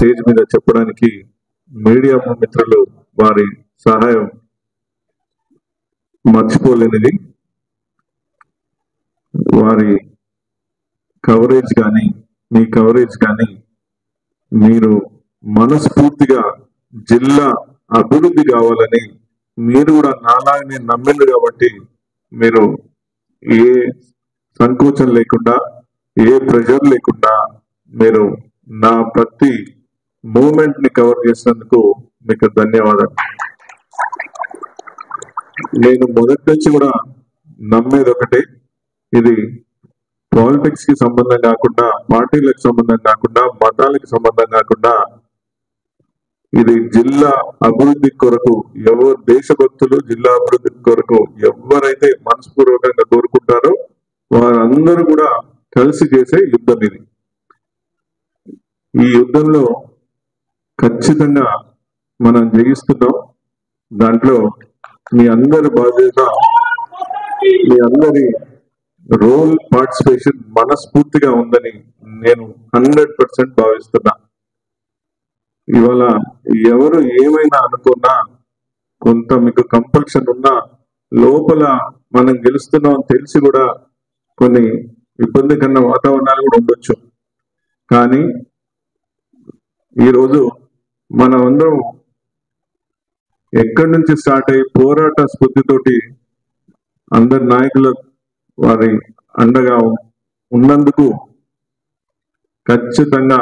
Stage మీద చెప్పడానికి media మిత్రులు వారి సహాయం మర్చిపోలేనిది. వారి కవరేజ్ కానీ మీ కవరేజ్ కానీ మీరు మనస్ఫూర్తిగా జిల్లా అభివృద్ధి కావాలని మీరు కూడా నాలాగనే నమ్మింది కాబట్టి మీరు ఏ సంకోచం లేకుండా ఏ ప్రెషర్ లేకుండా మీరు నా ప్రతి మూమెంట్ ని కవర్ చేసినందుకు మీకు ధన్యవాదాలు. నేను మొదటి నుంచి కూడా నమ్మేది ఒకటే, ఇది పాలిటిక్స్ కి సంబంధం కాకుండా, పార్టీలకు సంబంధం కాకుండా, మతాలకు సంబంధం కాకుండా, ఇది జిల్లా అభివృద్ధి కొరకు ఎవరు దేశభక్తులు జిల్లా అభివృద్ధి కొరకు ఎవరైతే మనస్పూర్వకంగా కోరుకుంటారో వారందరూ కూడా కలిసి చేసే యుద్ధం ఇది. ఈ యుద్ధంలో ఖచ్చితంగా మనం జయిస్తున్నాం. దాంట్లో మీ అందరి బాధ్యత, మీ అందరి రోల్ పార్టిసిపేషన్ మనస్ఫూర్తిగా ఉందని నేను 100% భావిస్తున్నా. ఇవాళ ఎవరు ఏమైనా అనుకున్నా, కొంత మీకు కంపల్షన్ ఉన్నా, లోపల మనం గెలుస్తున్నాం తెలిసి కూడా కొన్ని ఇబ్బందికరమైన వాతావరణాలు కూడా ఉండొచ్చు. కానీ ఈరోజు మనం అందరం ఎక్కడి నుంచి స్టార్ట్ అయ్యి పోరాట స్ఫూర్తితోటి అందరి నాయకుల వారి అండగా ఉన్నందుకు ఖచ్చితంగా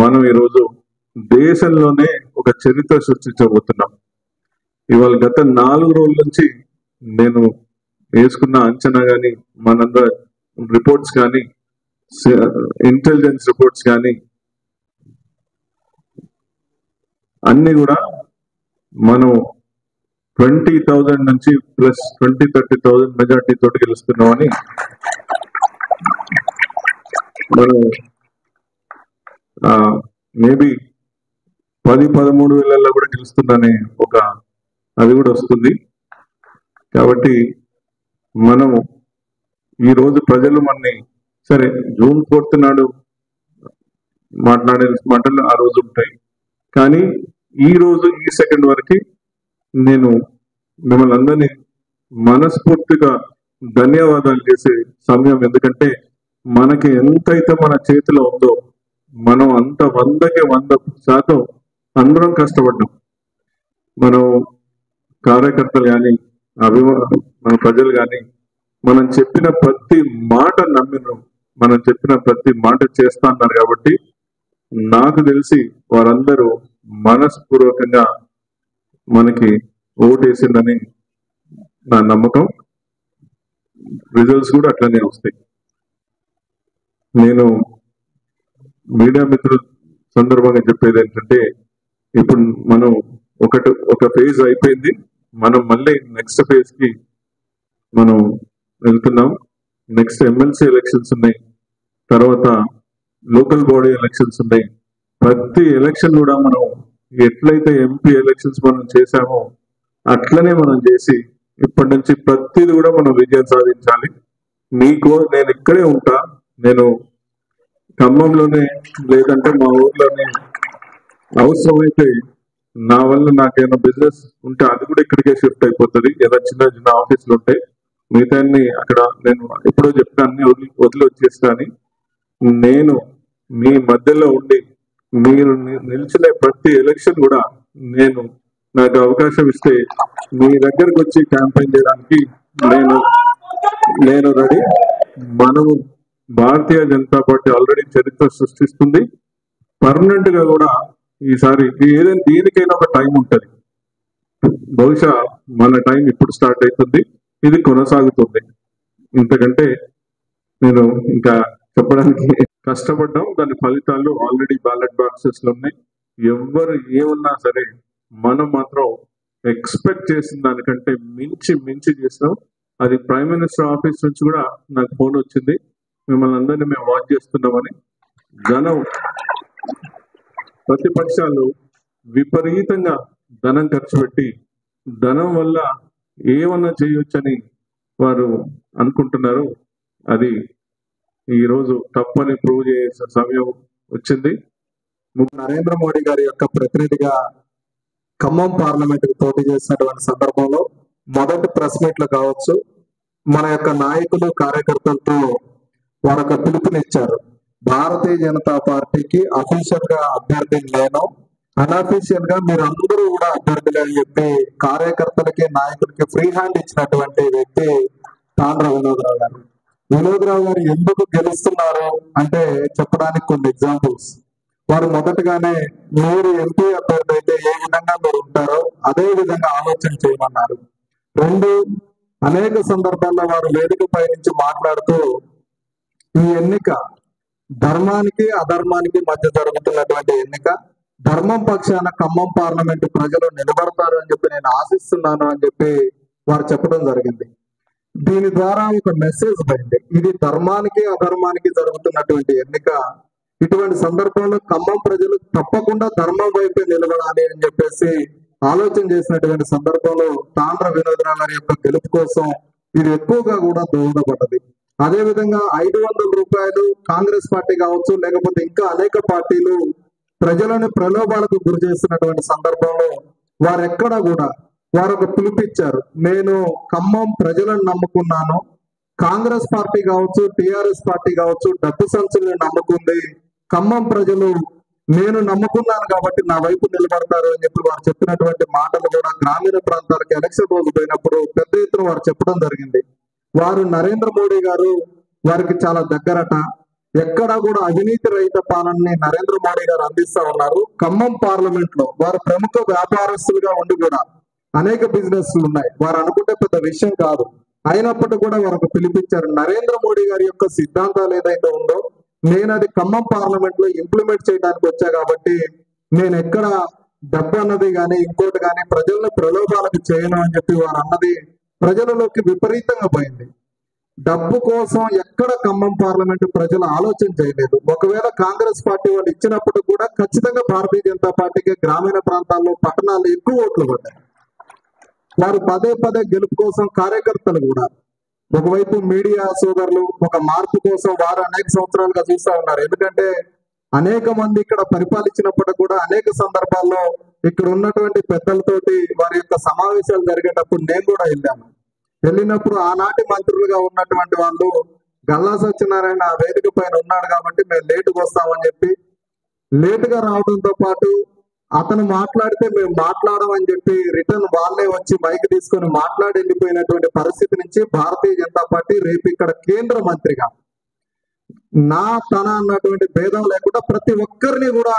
మనం ఈరోజు దేశంలోనే ఒక చరిత్ర సృష్టించబోతున్నాం. ఇవాళ గత 4 రోజుల నుంచి నేను వేసుకున్న అంచనా కానీ, మనందరి రిపోర్ట్స్ కానీ, ఇంటెలిజెన్స్ రిపోర్ట్స్ కానీ అన్ని కూడా మనం 20,000 నుంచి ప్లస్ 20-30,000 మెజార్టీ తోటి గెలుస్తున్నామని మనం మేబీ 10-13 వేలలో కూడా గెలుస్తుందనే ఒక అది కూడా వస్తుంది. కాబట్టి మనము ఈరోజు ప్రజలు మనని సరే జూన్ 4th నాడు మాట్లాడే మాటలు ఆ రోజు ఉంటాయి, కానీ ఈ రోజు ఈ సెకండ్ వరకు నేను మిమ్మల్ని అందరినీ మనస్ఫూర్తిగా ధన్యవాదాలు చేసే సమయం. ఎందుకంటే మనకి ఎంతైతే మన చేతిలో ఉందో మనం అంత 100కి 100% అందరం కష్టపడ్డాం. మనం కార్యకర్తలు కానీ మన ప్రజలు కానీ మనం చెప్పిన ప్రతి మాట నమ్మినాం, మనం చెప్పిన ప్రతి మాట చేస్తా అన్నారు. కాబట్టి నాకు తెలిసి వారందరూ మనస్పూర్వకంగా మనకి ఓటేసిందని నా నమ్మకం. రిజల్ట్స్ కూడా అట్లనే వస్తాయి. నేను మీడియా మిత్రుల సందర్భంగా చెప్పేది ఏంటంటే, ఇప్పుడు మనం ఒక ఫేజ్ అయిపోయింది, మనం మళ్ళీ నెక్స్ట్ ఫేజ్ కి మనం వెళ్తున్నాం. నెక్స్ట్ ఎమ్మెల్సీ ఎలక్షన్స్ ఉన్నాయి, తర్వాత లోకల్ బాడీ ఎలక్షన్స్ ఉన్నాయి. ప్రతి ఎలక్షన్ కూడా మనం ఎట్లయితే ఎంపీ ఎలక్షన్స్ మనం చేశామో అట్లనే మనం చేసి ఇప్పటి నుంచి ప్రతిది కూడా మనం విజయం సాధించాలి. నేను ఇక్కడే ఉంటా, నేను ఖమ్మంలోనే లేదంటే మా ఊర్లోనే, అవసరమైతే నా వల్ల నాకేమైనా బిజినెస్ ఉంటే అది కూడా ఇక్కడికే షిఫ్ట్ అయిపోతుంది. ఏదో చిన్న చిన్న ఆఫీసులు ఉంటాయి, మిగతా అక్కడ నేను ఎప్పుడో చెప్తా అన్ని వదిలి వచ్చేస్తాను. నేను మీ మధ్యలో ఉండి మీరు నిలిచిన ప్రతి ఎలక్షన్ కూడా నాకు అవకాశం ఇస్తే మీ దగ్గరకు వచ్చి క్యాంపెయిన్ చేయడానికి నేను రెడీ. మనము భారతీయ జనతా పార్టీ ఆల్రెడీ చరిత్ర సృష్టిస్తుంది. పర్మనెంట్ గా కూడా ఈసారి ఏదైనా దీనికైనా ఒక టైం ఉంటుంది. బహుశా మన టైం ఇప్పుడు స్టార్ట్ అవుతుంది, ఇది కొనసాగుతుంది. ఇంతకంటే నేను ఇంకా చెప్పడానికి కష్టపడ్డాం. దాని ఫలితాలు ఆల్రెడీ బ్యాలెట్ బాక్సెస్ లో ఉన్నాయి. ఎవరు ఏమన్నా సరే మనం మాత్రం ఎక్స్పెక్ట్ చేసిన దానికంటే మించి చేసినాం. అది ప్రైమ్ మినిస్టర్ ఆఫీస్ నుంచి కూడా నాకు ఫోన్ వచ్చింది, మిమ్మల్ని అందరినీ మేము వాచ్ చేస్తున్నామని. ప్రతిపక్షాలు విపరీతంగా ధనం ఖర్చు పెట్టి ధనం వల్ల ఏమన్నా చేయొచ్చని వారు అనుకుంటున్నారు. అది ఈరోజు తప్పని ప్రూవ్ చేసే సమయం వచ్చింది. నరేంద్ర మోడీ గారి యొక్క ప్రతినిధిగా ఖమ్మం పార్లమెంట్ కు పోటీ చేసినటువంటి సందర్భంలో మొదటి ప్రెస్ మీట్లు కావచ్చు, మన యొక్క నాయకులు కార్యకర్తలతో వారొక పిలుపునిచ్చారు. భారతీయ జనతా పార్టీకి అఫీషియల్ గా అభ్యర్థిని నేను, అన్అఫీషియల్ గా మీరు అందరూ కూడా అభ్యర్థులు అని చెప్పి కార్యకర్తలకి నాయకులకి ఫ్రీ హ్యాండ్ ఇచ్చినటువంటి వ్యక్తి తాండ్ర వినోద్రావు గారు. వినోద్రావు గారు ఎందుకు గెలుస్తున్నారు అంటే చెప్పడానికి కొన్ని ఎగ్జాంపుల్స్. వారు మొదటగానే మీరు ఎంపీ అభ్యర్థి అయితే ఏ విధంగా మీరు ఉంటారో అదే విధంగా ఆలోచన చేయమన్నారు. రెండు, అనేక సందర్భాల్లో వారు వేదికపై నుంచి మాట్లాడుతూ ఈ ఎన్నిక ధర్మానికి అధర్మానికి మధ్య జరుగుతున్నటువంటి ఎన్నిక, ధర్మం పక్షాన ఖమ్మం పార్లమెంటు ప్రజలు నిలబడతారు అని చెప్పి నేను ఆశిస్తున్నాను అని చెప్పి వారు చెప్పడం జరిగింది. దీని ద్వారా ఒక మెసేజ్ పోయింది, ఇది ధర్మానికి అధర్మానికి జరుగుతున్నటువంటి ఎన్నిక. ఇటువంటి సందర్భంలో ఖమ్మం ప్రజలు తప్పకుండా ధర్మం వైపే నిలబడాలి అని చెప్పేసి ఆలోచన చేసినటువంటి సందర్భంలో తాండ్ర వినోద్రావు గారి యొక్క గెలుపు కోసం ఇది ఎక్కువగా కూడా దోహదపడ్డది. అదే విధంగా 500 రూపాయలు కాంగ్రెస్ పార్టీ కావచ్చు, లేకపోతే ఇంకా అనేక పార్టీలు ప్రజలను ప్రలోభాలకు గురి చేస్తున్నటువంటి సందర్భంలో వారెక్కడా కూడా వారు ఒక పిలుపిచ్చారు, నేను ఖమ్మం ప్రజలను నమ్ముకున్నాను, కాంగ్రెస్ పార్టీ కావచ్చు టిఆర్ఎస్ పార్టీ కావచ్చు డబ్బు సంచుల్ని నమ్ముకుంది, ఖమ్మం ప్రజలు నేను నమ్ముకున్నాను కాబట్టి నా వైపు నిలబడతారు అని చెప్పి వారు చెప్పినటువంటి మాటలు కూడా గ్రామీణ ప్రాంతాలకు ఎలక్షన్ రోజు పోయినప్పుడు పెద్ద ఎత్తున వారు చెప్పడం జరిగింది. వారు నరేంద్ర మోడీ గారు వారికి చాలా దగ్గరట, ఎక్కడా కూడా అవినీతి రహిత పాలనని నరేంద్ర మోడీ గారు అందిస్తా ఉన్నారు. ఖమ్మం పార్లమెంట్ లో వారు ప్రముఖ వ్యాపారస్తులుగా ఉండి కూడా అనేక బిజినెస్లు ఉన్నాయి, వారు అనుకుంటే పెద్ద విషయం కాదు, అయినప్పటికీ కూడా వారికి పిలిపించారు. నరేంద్ర మోడీ గారి యొక్క సిద్ధాంతాలు ఏదైతే ఉందో నేను అది ఖమ్మం పార్లమెంట్ లో ఇంప్లిమెంట్ చేయడానికి వచ్చా కాబట్టి నేను ఎక్కడ డబ్బు అన్నది కానీ ఇంకోటి కానీ ప్రజలను ప్రలోభాలకు చేయను అని చెప్పి వారు అన్నది ప్రజలలోకి విపరీతంగా పోయింది. డబ్బు కోసం ఎక్కడ ఖమ్మం పార్లమెంటు ప్రజలు ఆలోచన చేయలేదు. ఒకవేళ కాంగ్రెస్ పార్టీ వాళ్ళు ఇచ్చినప్పుడు కూడా ఖచ్చితంగా భారతీయ జనతా పార్టీకి గ్రామీణ ప్రాంతాల్లో పట్టణాల్లో ఎక్కువ ఓట్లు పడ్డాయి. వారు పదే పదే గెలుపు కోసం కార్యకర్తలు కూడా ఒకవైపు మీడియా సోదరులు ఒక మార్పు కోసం వారు అనేక సంవత్సరాలుగా చూస్తా ఉన్నారు. ఎందుకంటే అనేక మంది ఇక్కడ పరిపాలించినప్పుడు కూడా అనేక సందర్భాల్లో ఇక్కడ ఉన్నటువంటి పెద్దలతోటి వారి యొక్క సమావేశాలు జరిగేటప్పుడు నేను కూడా వెళ్ళినప్పుడు ఆనాటి మంత్రులుగా ఉన్నటువంటి వాళ్ళు గల్లా సత్యనారాయణ ఆ వేదిక పైన ఉన్నాడు కాబట్టి మేము లేటుగా వస్తామని చెప్పి లేటుగా రావడంతో పాటు అతను మాట్లాడితే మేము మాట్లాడమని చెప్పి రిటర్న్ వాళ్ళే వచ్చి మైక్ తీసుకొని మాట్లాడి వెళ్ళిపోయినటువంటి పరిస్థితి నుంచి భారతీయ జనతా పార్టీ రేపు ఇక్కడ కేంద్ర మంత్రిగా నా తన అన్నటువంటి భేదం లేకుండా ప్రతి ఒక్కరిని కూడా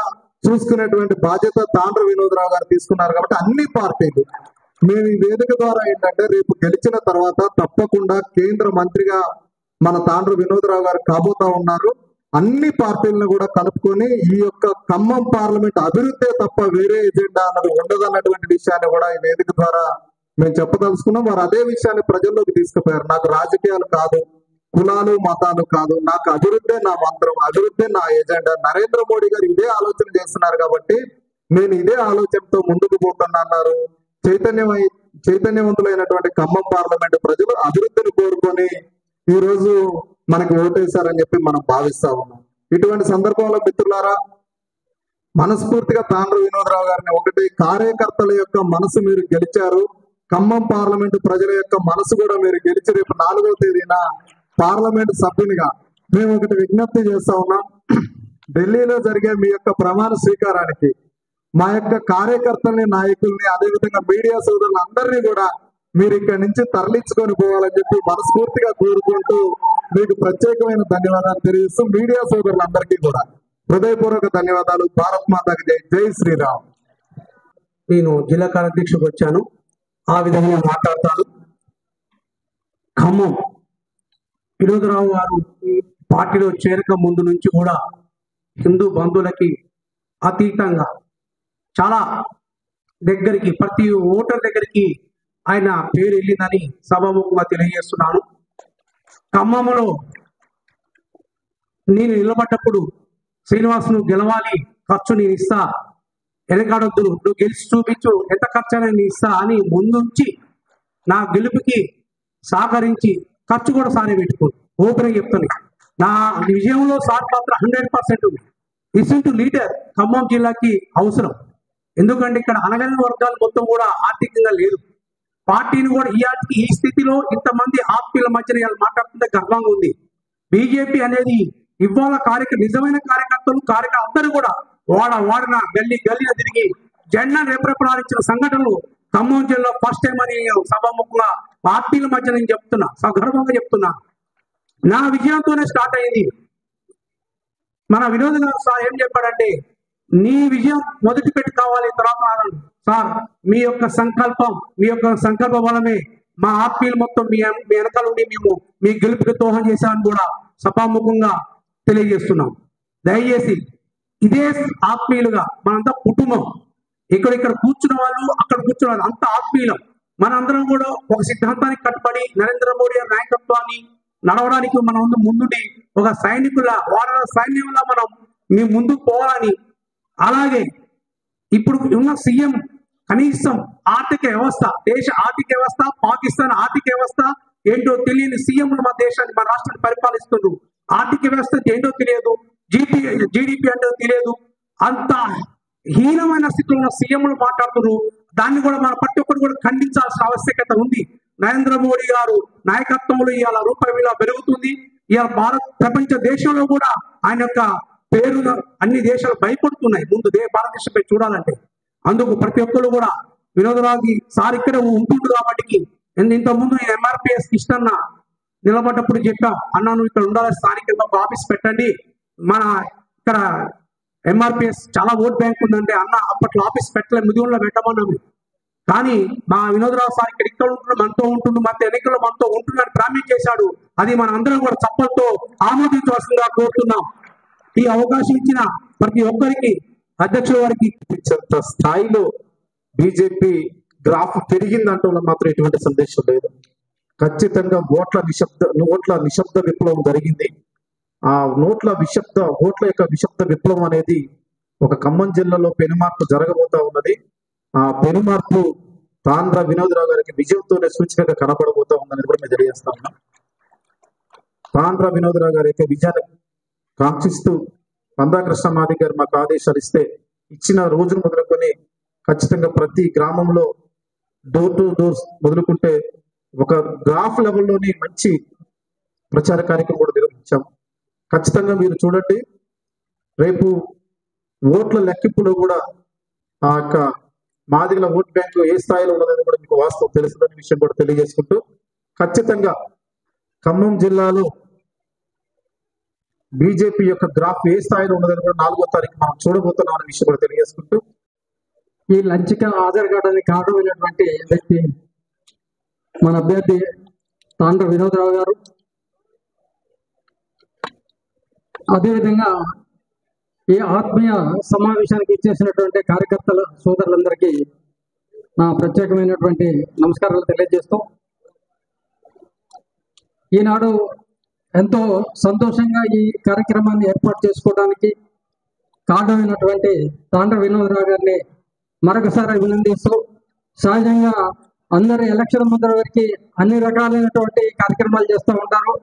చూసుకునేటువంటి బాధ్యత తాండ్ర వినోద్రావు గారు తీసుకున్నారు. కాబట్టి అన్ని పార్టీలు మేము ఈ వేదిక ద్వారా ఏంటంటే రేపు గెలిచిన తర్వాత తప్పకుండా కేంద్ర మంత్రిగా మన తాండ్ర వినోద్రావు గారు కాబోతా ఉన్నారు. అన్ని పార్టీలను కూడా కలుపుకొని ఈ యొక్క ఖమ్మం పార్లమెంట్ అభివృద్ధి తప్ప వేరే ఎజెండా అన్నది ఉండదన్నటువంటి విషయాన్ని కూడా ఈ వేదిక ద్వారా మేము చెప్పదలుచుకున్నాం. వారు అదే విషయాన్ని ప్రజల్లోకి తీసుకుపోయారు. నాకు రాజకీయాలు కాదు, కులాలు మతాలు కాదు, నాకు అభివృద్ధి నా మంత్రం, అభివృద్ధి నా ఎజెండా. నరేంద్ర మోడీ గారు ఇదే ఆలోచన చేస్తున్నారు కాబట్టి నేను ఇదే ఆలోచనతో ముందుకు పోతున్నా అన్నారు. చైతన్యవంతులైనటువంటి ఖమ్మం పార్లమెంట్ ప్రజలు అభివృద్ధిని కోరుకొని ఈ రోజు మనకి ఓటేశారని చెప్పి మనం భావిస్తా ఉన్నాం. ఇటువంటి సందర్భంలో మిత్రులారా, మనస్ఫూర్తిగా తాండ్ర వినోద్రావు గారిని ఒకటి, కార్యకర్తల యొక్క మనసు మీరు గెలిచారు, ఖమ్మం పార్లమెంటు ప్రజల యొక్క మనసు కూడా మీరు గెలిచి రేపు 4వ తేదీన పార్లమెంటు సభ్యునిగా మేము ఒకటి విజ్ఞప్తి చేస్తా ఉన్నాం. ఢిల్లీలో జరిగే మీ యొక్క ప్రమాణ స్వీకారానికి మా యొక్క కార్యకర్తల్ని నాయకుల్ని అదేవిధంగా మీడియా సోదరులు అందరినీ కూడా మీరు ఇక్కడి నుంచి తరలించుకొని పోవాలని చెప్పి మనస్ఫూర్తిగా కోరుకుంటూ మీకు ప్రత్యేకమైన ధన్యవాదాలు తెలియజేస్తూ మీడియా సోదరులందరికీ కూడా హృదయపూర్వక ధన్యవాదాలు. భారత్ మాతాకి జై. జై శ్రీరామ్. నేను జిల్లా కార్యాధ్యక్షుడికి వచ్చాను, ఆ విధంగా మాట్లాడతాను. ఖమ్మం వినోద్రావు గారు పార్టీలో చేరక ముందు నుంచి కూడా హిందూ బంధువులకి అతీతంగా చాలా దగ్గరికి ప్రతి ఓటర్ దగ్గరికి ఆయన పేరు వెళ్ళిందని సభాముఖంగా తెలియజేస్తున్నాను. ఖమ్మంలో నేను నిలబడ్డప్పుడు శ్రీనివాస్ నువ్వు గెలవాలి, ఖర్చు నేను ఇస్తా, వెనకాడొద్దు, నువ్వు గెలిచి చూపించు, ఎంత ఖర్చు అయినా నేను ఇస్తా అని ముందుంచి నా గెలుపుకి సహకరించి ఖర్చు కూడా సారే పెట్టుకోండి. ఓపెన్ చెప్తాను, నా విజయంలో సార్ పాత్ర 100% ఉంది. ఇసుంటి లీడర్ ఖమ్మం జిల్లాకి అవసరం. ఎందుకంటే ఇక్కడ అనగలిగిన వర్గాలు మొత్తం కూడా ఆర్థికంగా లేదు. పార్టీని కూడా ఈ స్థితిలో ఇంతమంది ఆత్మీయుల మధ్యన మాట్లాడుతుంటే గర్వంగా ఉంది. బీజేపీ అనేది ఇవాళ నిజమైన కార్యకర్తలు అందరూ కూడా వాడిన గల్లీన తిరిగి జెండా రెపరెపలాడించిన సంఘటనలు ఖమ్మం జిల్లా ఫస్ట్ టైం అని సభాముఖంగా ఆత్మీయుల మధ్య నేను చెప్తున్నా, సగర్వంగా చెప్తున్నా. నా విజయంతోనే స్టార్ట్ అయింది. మన వినోద్ గారు సార్ ఏం చెప్పాడంటే, నీ విజయం మొదటి పెట్టి కావాలి, తర్వాత సార్ మీ యొక్క సంకల్ప బలమే మా ఆత్మీయులు మొత్తం మీ వెనకాల ఉండి మేము మీ గెలుపుకి దోహం చేశామని కూడా సభాముఖంగా తెలియజేస్తున్నాం. దయచేసి ఇదే ఆత్మీయులుగా మనంతా కుటుంబం, ఇక్కడ కూర్చున్న వాళ్ళు అక్కడ కూర్చున్న వాళ్ళు అంత ఆత్మీయులం. మనందరం కూడా ఒక సిద్ధాంతానికి కట్టుబడి నరేంద్ర మోడీ గారి నాయకత్వాన్ని నడవడానికి మనం ముందుండి ఒక సైన్యంలా మనం మీ ముందుకు పోవాలని, అలాగే ఇప్పుడు ఉన్న సీఎం కనీసం ఆర్థిక వ్యవస్థ, దేశ ఆర్థిక వ్యవస్థ, పాకిస్తాన్ ఆర్థిక వ్యవస్థ ఏంటో తెలియని సీఎంలు మన దేశాన్ని, మన రాష్ట్రాన్ని పరిపాలిస్తున్నారు. ఆర్థిక వ్యవస్థ ఏంటో తెలియదు, జీడిపి అంటే తెలియదు. అంత హీనమైన స్థితిలో ఉన్న సీఎంలు మాట్లాడుతున్నారు. దాన్ని కూడా మన ప్రతి ఒక్కరు కూడా ఖండించాల్సిన ఆవశ్యకత ఉంది. నరేంద్ర మోడీ గారు నాయకత్వంలో ఇవాళ రూపాయి విలువ పెరుగుతుంది. ఇవాళ ప్రపంచ దేశంలో కూడా ఆయన యొక్క పేరు అన్ని దేశాలు భయపడుతున్నాయి ముందు భారతదేశంపై చూడాలంటే. అందుకు ప్రతి ఒక్కరు కూడా వినోదరావు సార్ ఇక్కడ ఉంటుండు కాబట్టి, ఇంతకుముందు నేను ఎంఆర్పిఎస్ కిష్టన్న నిలబడ్డప్పుడు చెప్పా, అన్నా నువ్వు ఇక్కడ ఉండాలి, స్థానికంగా ఒక ఆఫీస్ పెట్టండి, మన ఇక్కడ ఎంఆర్పిఎస్ చాలా ఓట్ బ్యాంక్ ఉందంటే అన్న అప్పట్లో ఆఫీస్ పెట్టలేదు, ముదిగోళ్ళలో పెట్టమన్నాము. కానీ మా వినోదరావు సార్ ఇక్కడ ఉంటున్నాడు, మనతో ఉంటుండు, మన ఎన్నికల్లో మనతో ఉంటుందని ప్రామిస్ చేశాడు. అది మన అందరం కూడా చప్పలతో ఆమోదించవలసిందిగా కోరుతున్నాం. ఈ అవకాశం ఇచ్చిన ప్రతి ఒక్కరికి, అధ్యక్షుల వారికి స్థాయిలో బీజేపీ గ్రాఫ్ పెరిగిందంటూ మాత్రం ఎటువంటి సందేశం లేదు. ఖచ్చితంగా ఓట్ల నిశ్శబ్ద విప్లవం జరిగింది. ఆ ఓట్ల యొక్క నిశ్శబ్ద విప్లవం అనేది ఒక ఖమ్మం జిల్లాలో పెనుమార్పు జరగబోతా ఉన్నది. ఆ పెనుమార్పు తాండ్ర వినోదరావు గారికి విజయంతోనే సూచికగా కనపడబోతా ఉందని కూడా మేము తెలియజేస్తా ఉన్నాం. తాండ్ర వినోదరావు గారి యొక్క విజయాన్ని కాంక్షిస్తూ మందాకృష్ణ మాది గారు మాకు ఆదేశాలు ఇచ్చిన రోజును మొదలుకొని ఖచ్చితంగా ప్రతి గ్రామంలో డోర్ టు డోర్ మొదలుకుంటే ఒక గ్రాఫ్ లెవెల్లోని మంచి ప్రచార కార్యక్రమం కూడా నిర్వహించాం. ఖచ్చితంగా మీరు చూడండి, రేపు ఓట్ల లెక్కింపులో కూడా ఆ యొక్క మాదిగల ఓట్ బ్యాంకు ఏ స్థాయిలో ఉన్నదని కూడా మీకు వాస్తవం తెలుస్తుందని విషయం కూడా తెలియజేసుకుంటూ, ఖచ్చితంగా ఖమ్మం జిల్లాలో బీజేపీ యొక్క గ్రాఫ్ ఏ స్థాయిలో ఉన్నదని కూడా 4వ తారీఖు మనం చూడబోతున్నాం అనే విషయం కూడా తెలియజేసుకుంటూ, ఈ లంచ్కి హాజరు కావడానికి కారణమైనటువంటి వ్యక్తి మన అభ్యర్థి తాండ్ర వినోదరావు గారు. అదేవిధంగా ఈ ఆత్మీయ సమావేశానికి ఇచ్చేసినటువంటి కార్యకర్తల సోదరులందరికీ నా ప్రత్యేకమైనటువంటి నమస్కారాలు తెలియజేస్తూ, ఈనాడు ఎంతో సంతోషంగా ఈ కార్యక్రమాన్ని ఏర్పాటు చేసుకోవడానికి కారణమైనటువంటి తాండ్ర వినోదరావు గారిని మరొకసారి అభినందిస్తూ, సహజంగా అందరు ఎలక్షన్ ముందర వరకు అన్ని రకాలైనటువంటి కార్యక్రమాలు చేస్తూ ఉంటారు.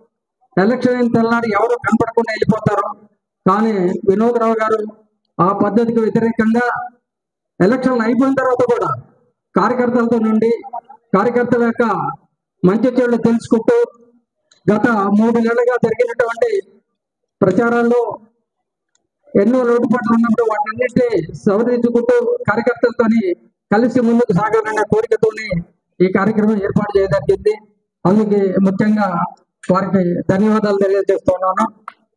ఎలక్షన్ అయిన తెల్లారి ఎవరు కనపడకుండా వెళ్ళిపోతారు. కానీ వినోదరావు గారు ఆ పద్ధతికి వ్యతిరేకంగా ఎలక్షన్లు అయిపోయిన తర్వాత కూడా కార్యకర్తలతో నుండి కార్యకర్తల యొక్క మంచి చెడులు తెలుసుకుంటూ గత 3 నెలలుగా జరిగినటువంటి ప్రచారాల్లో ఎన్నో లోటుపాట్లు ఉన్నప్పుడు వాటిన్నింటినీ సవరించుకుంటూ కార్యకర్తలతోని కలిసి ముందుకు సాగాలన్న కోరికతోనే ఈ కార్యక్రమం ఏర్పాటు చేయదలిగింది. అందుకే ముఖ్యంగా వారికి ధన్యవాదాలు తెలియజేస్తున్నాను.